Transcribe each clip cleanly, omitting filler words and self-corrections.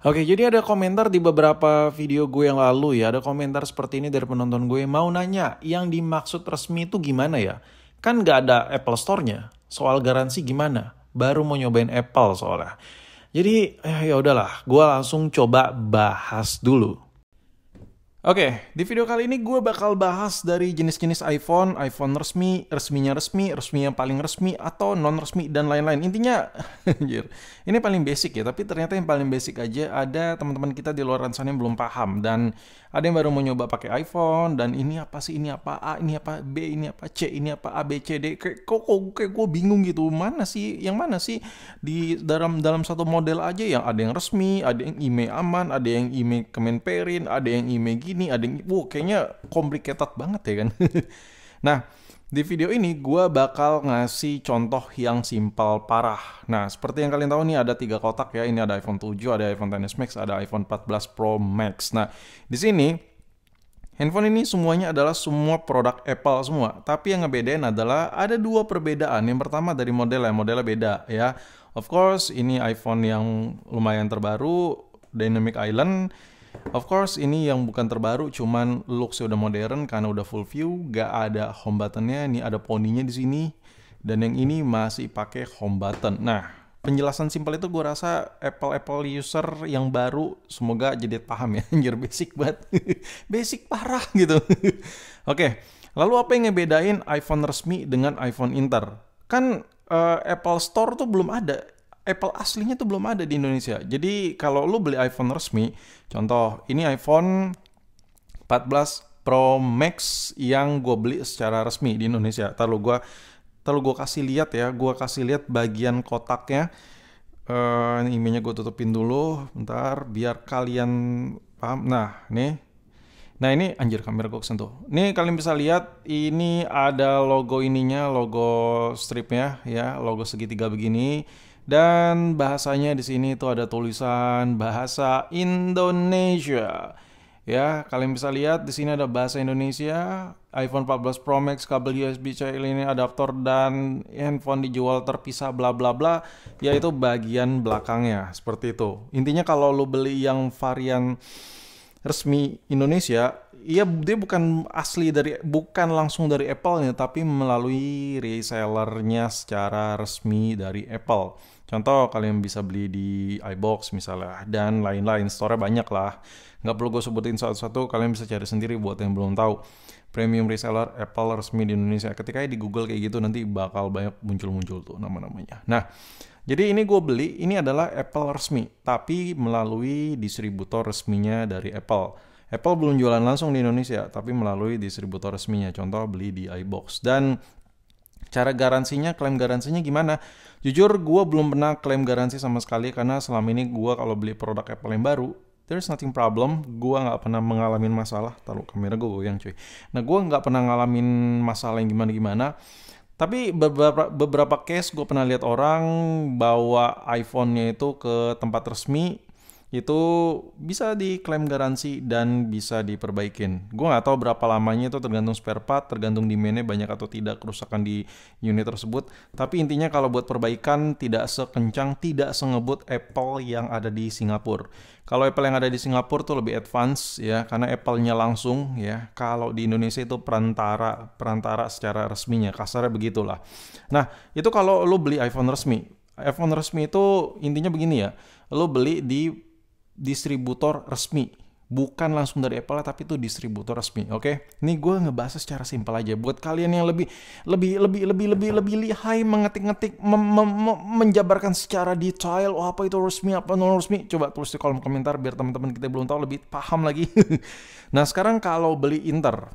Oke, jadi ada komentar di beberapa video gue yang lalu ya. Ada komentar seperti ini dari penonton gue. Mau nanya, yang dimaksud resmi itu gimana ya? Kan nggak ada Apple Store-nya. Soal garansi gimana? Baru mau nyobain Apple soalnya. Jadi, ya udahlah. Gue langsung coba bahas dulu. Oke, di video kali ini gue bakal bahas dari jenis-jenis iPhone, iPhone resmi, resmi yang paling resmi, atau non-resmi, dan lain-lain. Intinya, anjir, ini paling basic ya, tapi ternyata yang paling basic aja ada teman-teman kita di luar sana yang belum paham. Dan ada yang baru mau nyoba pakai iPhone, dan ini apa sih, ini apa A, ini apa B, ini apa C, ini apa A, B, C, D. Kayak gue bingung gitu, yang mana sih di dalam satu model aja yang ada yang resmi, ada yang IMEI aman, ada yang IMEI Kemenperin, ada yang IMEI gini, ada yang kayaknya complicated banget ya kan. Nah, di video ini gue bakal ngasih contoh yang simpel parah. Nah, seperti yang kalian tahu nih ada 3 kotak ya. Ini ada iPhone 7, ada iPhone XS Max, ada iPhone 14 Pro Max. Nah, di sini handphone ini semuanya adalah semua produk Apple semua. Tapi yang ngebedain adalah ada 2 perbedaan. Yang pertama dari modelnya beda ya. Of course, ini iPhone yang lumayan terbaru, Dynamic Island. Of course, ini yang bukan terbaru, cuman looks-nya udah modern karena udah full view, gak ada home button-nya, ini ada poninya di sini. Dan yang ini masih pakai home button. Nah, penjelasan simpel itu gue rasa Apple user yang baru semoga jadi paham ya. Anjir, basic banget. Basic parah gitu. Oke, lalu apa yang ngebedain iPhone resmi dengan iPhone Inter? Kan Apple Store tuh belum ada. Apple aslinya tuh belum ada di Indonesia. Jadi kalau lu beli iPhone resmi, contoh ini iPhone 14 Pro Max yang gue beli secara resmi di Indonesia. Taruh gue kasih lihat ya, gue kasih lihat bagian kotaknya. Ini emailnya gue tutupin dulu, bentar biar kalian paham. Nah ini anjir kamera gue kesentuh. Nih kalian bisa lihat ini ada logo ininya, logo stripnya ya, logo segitiga begini. Dan bahasanya di sini itu ada tulisan bahasa Indonesia. Ya, kalian bisa lihat di sini ada bahasa Indonesia. iPhone 14 Pro Max kabel USB-C ini adaptor dan handphone dijual terpisah bla bla bla, yaitu bagian belakangnya seperti itu. Intinya kalau lo beli yang varian resmi Indonesia, dia bukan bukan langsung dari Apple-nya, tapi melalui resellernya secara resmi dari Apple. Contoh kalian bisa beli di iBox misalnya dan lain-lain, store-nya banyak lah. Nggak perlu gue sebutin satu-satu, kalian bisa cari sendiri buat yang belum tahu. Premium reseller Apple resmi di Indonesia. Ketika di Google kayak gitu nanti bakal banyak muncul-muncul tuh nama-namanya. Nah, jadi ini gue beli, ini adalah Apple resmi, tapi melalui distributor resminya dari Apple. Apple belum jualan langsung di Indonesia, tapi melalui distributor resminya. Contoh beli di iBox. Dan cara garansinya, klaim garansinya gimana? Jujur gue belum pernah klaim garansi sama sekali karena selama ini gue kalau beli produk Apple yang baru, there's nothing problem. Gue nggak pernah mengalami masalah. Taruh kamera gue goyang cuy. Nah gue nggak pernah ngalamin masalah yang gimana-gimana. Tapi beberapa case gue pernah lihat orang bawa iPhone-nya itu ke tempat resmi, itu bisa diklaim garansi dan bisa diperbaikin. Gue nggak tahu berapa lamanya, itu tergantung spare part, tergantung demand-nya banyak atau tidak kerusakan di unit tersebut. Tapi intinya kalau buat perbaikan tidak sekencang, tidak sengebut Apple yang ada di Singapura. Kalau Apple yang ada di Singapura tuh lebih advance ya, karena Apple-nya langsung ya. Kalau di Indonesia itu perantara secara resminya, kasarnya begitulah. Nah, itu kalau lo beli iPhone resmi. iPhone resmi itu intinya begini ya, lo beli di distributor resmi, bukan langsung dari Apple tapi itu distributor resmi. Oke, ini gue ngebahas secara simpel aja buat kalian yang lebih lihai mengetik-ngetik, menjabarkan secara detail apa itu resmi apa non resmi. Coba tulis di kolom komentar biar teman-teman kita belum tahu lebih paham lagi. Nah sekarang kalau beli Inter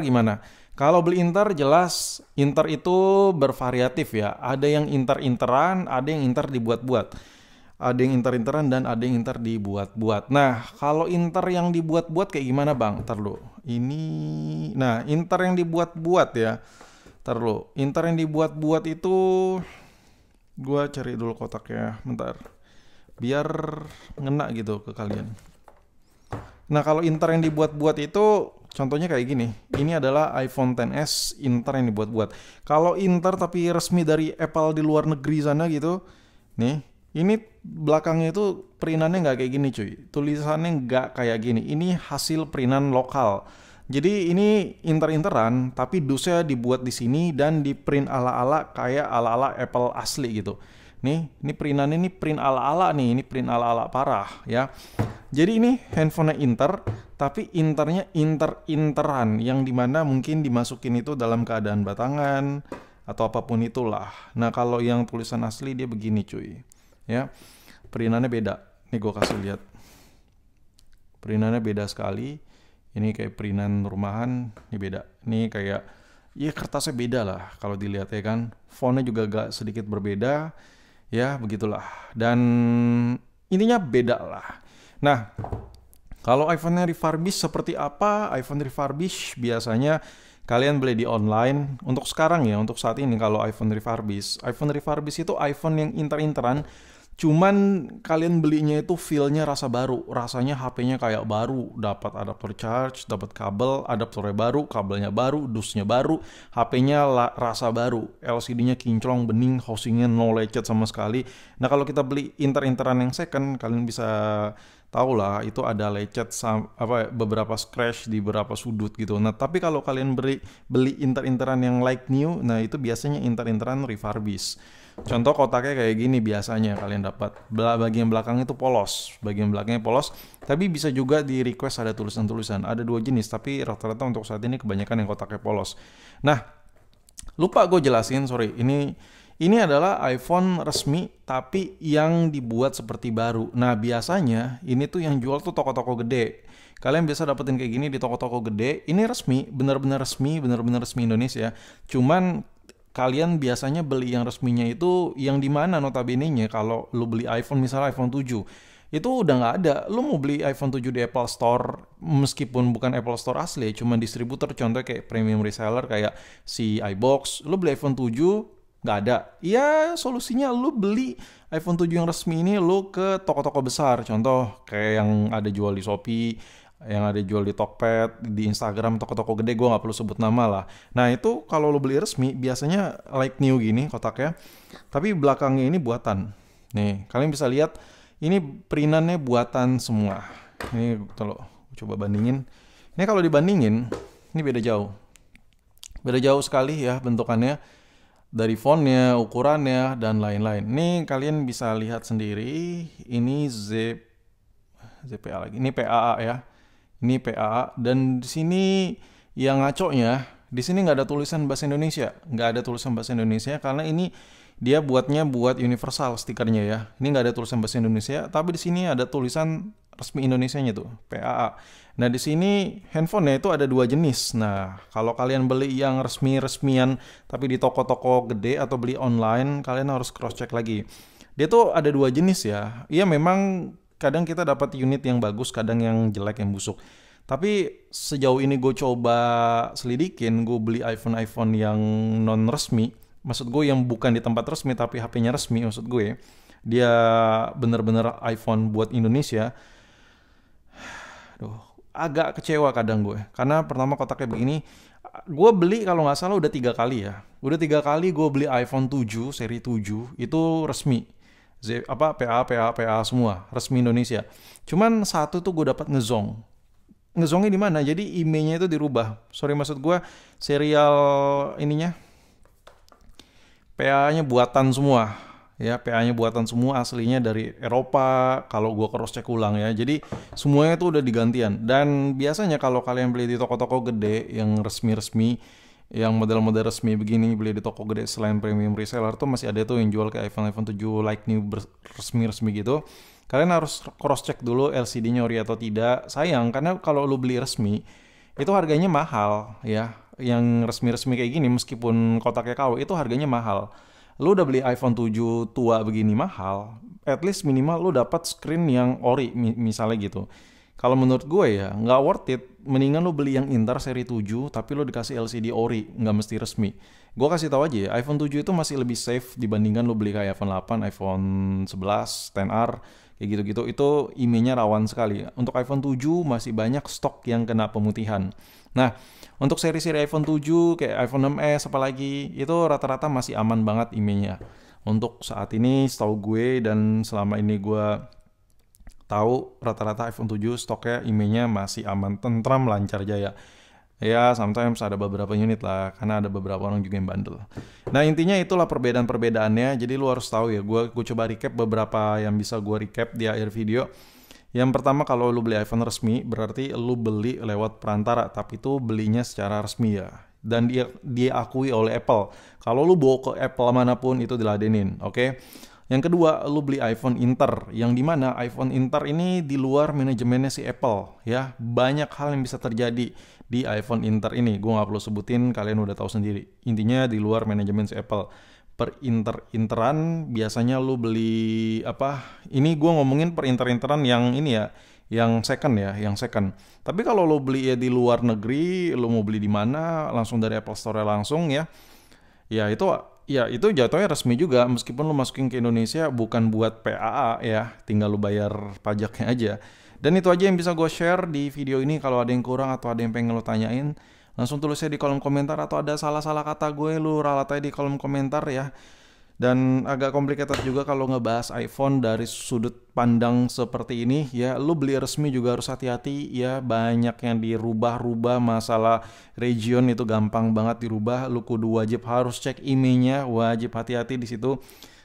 gimana? Kalau beli Inter jelas Inter itu bervariatif ya. Ada yang Inter-Interan, ada yang Inter dibuat-buat. Ada yang Inter-Interan dan ada yang Inter dibuat-buat. Nah, kalau Inter yang dibuat-buat kayak gimana bang? Ntar dulu. Nah, Inter yang dibuat-buat ya. Ntar dulu. Inter yang dibuat-buat itu, gua cari dulu kotaknya. Bentar. Biar ngena gitu ke kalian. Nah, kalau Inter yang dibuat-buat itu, contohnya kayak gini. Ini adalah iPhone XS Inter yang dibuat-buat. Kalau Inter tapi resmi dari Apple di luar negeri sana gitu, nih. Ini belakangnya itu printannya nggak kayak gini cuy. Tulisannya nggak kayak gini. Ini hasil printan lokal. Jadi ini inter-interan, tapi dusnya dibuat di sini dan di print ala-ala kayak ala-ala Apple asli gitu. Nih, ini printannya ini print ala-ala nih, ini print ala-ala parah ya. Jadi ini handphonenya Inter, tapi Internya inter-interan yang dimana mungkin dimasukin itu dalam keadaan batangan atau apapun itulah. Nah kalau yang tulisan asli dia begini cuy. Ya, perintannya beda. Nih gue kasih lihat. Perintannya beda sekali. Ini kayak perintan rumahan, ini beda. Ini kayak, ya kertasnya beda lah kalau dilihat ya kan. Fontnya juga agak sedikit berbeda. Ya begitulah. Dan intinya beda lah. Nah, kalau iPhone-nya refurbish seperti apa? iPhone refurbish biasanya kalian beli di online. Untuk sekarang ya, untuk saat ini kalau iPhone refurbish itu iPhone yang inter-interan. Cuman kalian belinya itu feel-nya rasa baru. Rasanya HP-nya kayak baru. Dapat adaptor charge, dapat kabel, adaptornya baru, kabelnya baru, dusnya baru, HP-nya rasa baru. LCD-nya kinclong, bening, housing-nya no lecet sama sekali. Nah kalau kita beli inter-interan yang second, kalian bisa tahu lah itu ada lecet beberapa scratch di beberapa sudut gitu. Nah tapi kalau kalian beli inter-interan yang like new, nah itu biasanya inter-interan refurbish. Contoh kotaknya kayak gini biasanya kalian dapat. Bagian belakang itu polos, bagian belakangnya polos. Tapi bisa juga di request ada tulisan-tulisan. Ada dua jenis, tapi rata-rata untuk saat ini kebanyakan yang kotaknya polos. Nah, lupa gue jelasin, sorry. Ini adalah iPhone resmi, tapi yang dibuat seperti baru. Nah, biasanya ini tuh yang jual tuh toko-toko gede. Kalian bisa dapetin kayak gini di toko-toko gede. Ini resmi, benar-benar resmi Indonesia. Cuman kalian biasanya beli yang resminya itu yang dimana notabene-nya kalau lu beli iPhone misalnya iPhone 7 itu udah nggak ada. Lu mau beli iPhone 7 di Apple Store meskipun bukan Apple Store asli, cuma distributor contoh kayak premium reseller kayak si iBox, lu beli iPhone 7 nggak ada. Ya solusinya lu beli iPhone 7 yang resmi ini lu ke toko-toko besar, contoh kayak yang ada jual di Shopee, yang ada jual di Tokped, di Instagram, toko-toko gede, gue nggak perlu sebut nama lah. Nah itu kalau lo beli resmi biasanya like new gini kotaknya, tapi belakangnya ini buatan. Nih kalian bisa lihat ini printannya buatan semua. Ini kalau coba bandingin, ini kalau dibandingin ini beda jauh sekali ya bentukannya, dari fontnya, ukurannya dan lain-lain. Ini kalian bisa lihat sendiri. Ini ZPA lagi, ini PAA ya. Ini PAA dan di sini yang ngaconya di sini nggak ada tulisan bahasa Indonesia, karena ini dia buatnya buat universal stikernya ya. Ini nggak ada tulisan bahasa Indonesia, tapi di sini ada tulisan resmi Indonesianya tuh PAA. Nah di sini handphonenya itu ada dua jenis. Nah kalau kalian beli yang resmian tapi di toko-toko gede atau beli online, kalian harus cross check lagi. Dia tuh ada dua jenis ya. Iya memang kadang kita dapat unit yang bagus, kadang yang jelek, yang busuk. Tapi sejauh ini gue coba selidikin, gue beli iPhone yang non resmi. Maksud gue yang bukan di tempat resmi tapi HP-nya resmi, maksud gue. Dia bener-bener iPhone buat Indonesia. Aduh, agak kecewa kadang gue. Karena pertama kotaknya begini. Gue beli kalau nggak salah udah 3 kali ya. Udah 3 kali gue beli iPhone 7, seri 7. Itu resmi. PA semua resmi Indonesia. Cuman satu tuh gue dapat ngezongnya di mana? Jadi emailnya itu dirubah. Sorry maksud gue serial ininya PA-nya buatan semua. Ya PA-nya buatan semua, aslinya dari Eropa. Kalau gue cross check ulang ya. Jadi semuanya itu udah digantian. Dan biasanya kalau kalian beli di toko-toko gede yang resmi-resmi, yang model-model resmi begini beli di toko gede selain premium reseller tuh masih ada tuh yang jual kayak iPhone 7 like new resmi gitu. Kalian harus cross check dulu LCD-nya ori atau tidak. Sayang karena kalau lu beli resmi itu harganya mahal ya. Yang resmi-resmi kayak gini meskipun kotaknya KW itu harganya mahal. Lu udah beli iPhone 7 tua begini mahal, at least minimal lu dapat screen yang ori misalnya gitu. Kalau menurut gue ya nggak worth it, mendingan lo beli yang Inter seri 7 tapi lo dikasih LCD ori, nggak mesti resmi. Gue kasih tahu aja ya, iPhone 7 itu masih lebih safe dibandingkan lo beli kayak iPhone 8, iPhone 11, XR, kayak gitu-gitu. Itu IMEI-nya rawan sekali. Untuk iPhone 7 masih banyak stok yang kena pemutihan. Nah, untuk seri-seri iPhone 7 kayak iPhone 6s apalagi, itu rata-rata masih aman banget IMEI-nya. Untuk saat ini setahu gue dan selama ini gue tahu, rata-rata iPhone 7 stoknya IMEI-nya masih aman, tentram, lancar jaya. Ya, sometimes ada beberapa unit lah, karena ada beberapa orang juga yang bandel. Nah, intinya itulah perbedaan-perbedaannya. Jadi lu harus tahu ya, gue coba recap beberapa yang bisa gue recap di akhir video. Yang pertama, kalau lu beli iPhone resmi, berarti lu beli lewat perantara, tapi itu belinya secara resmi ya. Dan dia diakui oleh Apple. Kalau lu bawa ke Apple manapun, itu diladenin, oke? Yang kedua, lu beli iPhone Inter, yang dimana iPhone Inter ini di luar manajemennya si Apple, ya. Banyak hal yang bisa terjadi di iPhone Inter ini. Gue nggak perlu sebutin, kalian udah tahu sendiri. Intinya di luar manajemen si Apple. Per inter-interan biasanya lu beli apa? Ini gue ngomongin per inter-interan yang ini ya, yang second ya, yang second. Tapi kalau lu beli ya di luar negeri, lu mau beli di mana, langsung dari Apple Store langsung ya. Ya itu jatuhnya resmi juga, meskipun lu masukin ke Indonesia bukan buat PAA ya, tinggal lu bayar pajaknya aja. Dan itu aja yang bisa gue share di video ini. Kalau ada yang kurang atau ada yang pengen lo tanyain, langsung tulisnya di kolom komentar, atau ada salah-salah kata gue, lu ralat aja di kolom komentar ya. Dan agak complicated juga kalau ngebahas iPhone dari sudut pandang seperti ini ya. Lu beli resmi juga harus hati-hati ya, banyak yang dirubah-rubah. Masalah region itu gampang banget dirubah. Lu kudu wajib harus cek IMEI-nya, wajib hati-hati di situ.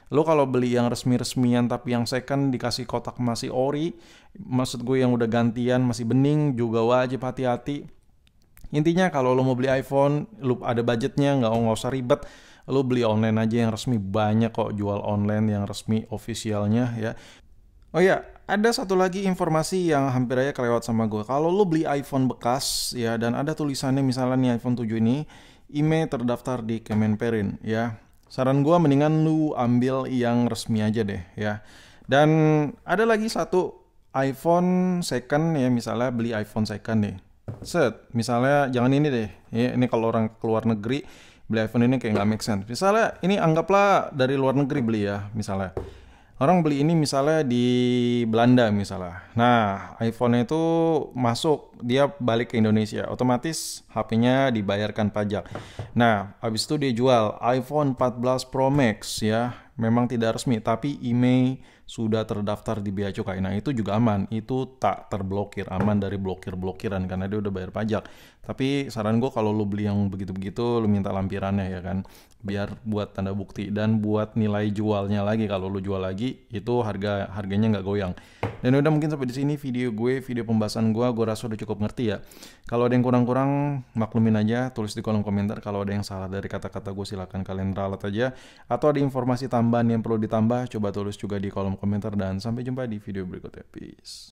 Lu kalau beli yang resmi-resmian tapi yang second dikasih kotak masih ori, maksud gue yang udah gantian masih bening, juga wajib hati-hati. Intinya kalau lo mau beli iPhone, lu ada budgetnya, nggak usah ribet. Lo beli online aja yang resmi, banyak kok jual online yang resmi officialnya ya. Oh ya, ada satu lagi informasi yang hampir aja kelewat sama gue. Kalau lo beli iPhone bekas ya dan ada tulisannya misalnya nih iPhone 7 ini, IMEI terdaftar di Kemenperin ya. Saran gue mendingan lu ambil yang resmi aja deh ya. Dan ada lagi satu iPhone second ya, misalnya beli iPhone second nih. Misalnya jangan ini deh. Ya, ini kalau orang keluar negeri beli iPhone ini kayak nggak make sense. Misalnya ini anggaplah dari luar negeri beli ya, misalnya. Orang beli ini misalnya di Belanda misalnya. Nah, iPhone itu masuk, dia balik ke Indonesia. Otomatis HP-nya dibayarkan pajak. Nah, habis itu dia jual iPhone 14 Pro Max ya. Memang tidak resmi, tapi IMEI sudah terdaftar di Bea Cukai. Nah, itu juga aman. Itu tak terblokir, aman dari blokir-blokiran karena dia udah bayar pajak. Tapi saran gue kalau lu beli yang begitu-begitu, lu minta lampirannya ya kan. Biar buat tanda bukti dan buat nilai jualnya lagi. Kalau lu jual lagi, itu harganya nggak goyang. Dan udah, mungkin sampai di sini video gue, video pembahasan gue rasa udah cukup ngerti ya. Kalau ada yang kurang-kurang, maklumin aja, tulis di kolom komentar. Kalau ada yang salah dari kata-kata gue, silahkan kalian ralat aja. Atau ada informasi tambahan yang perlu ditambah, coba tulis juga di kolom komentar. Dan sampai jumpa di video berikutnya. Peace.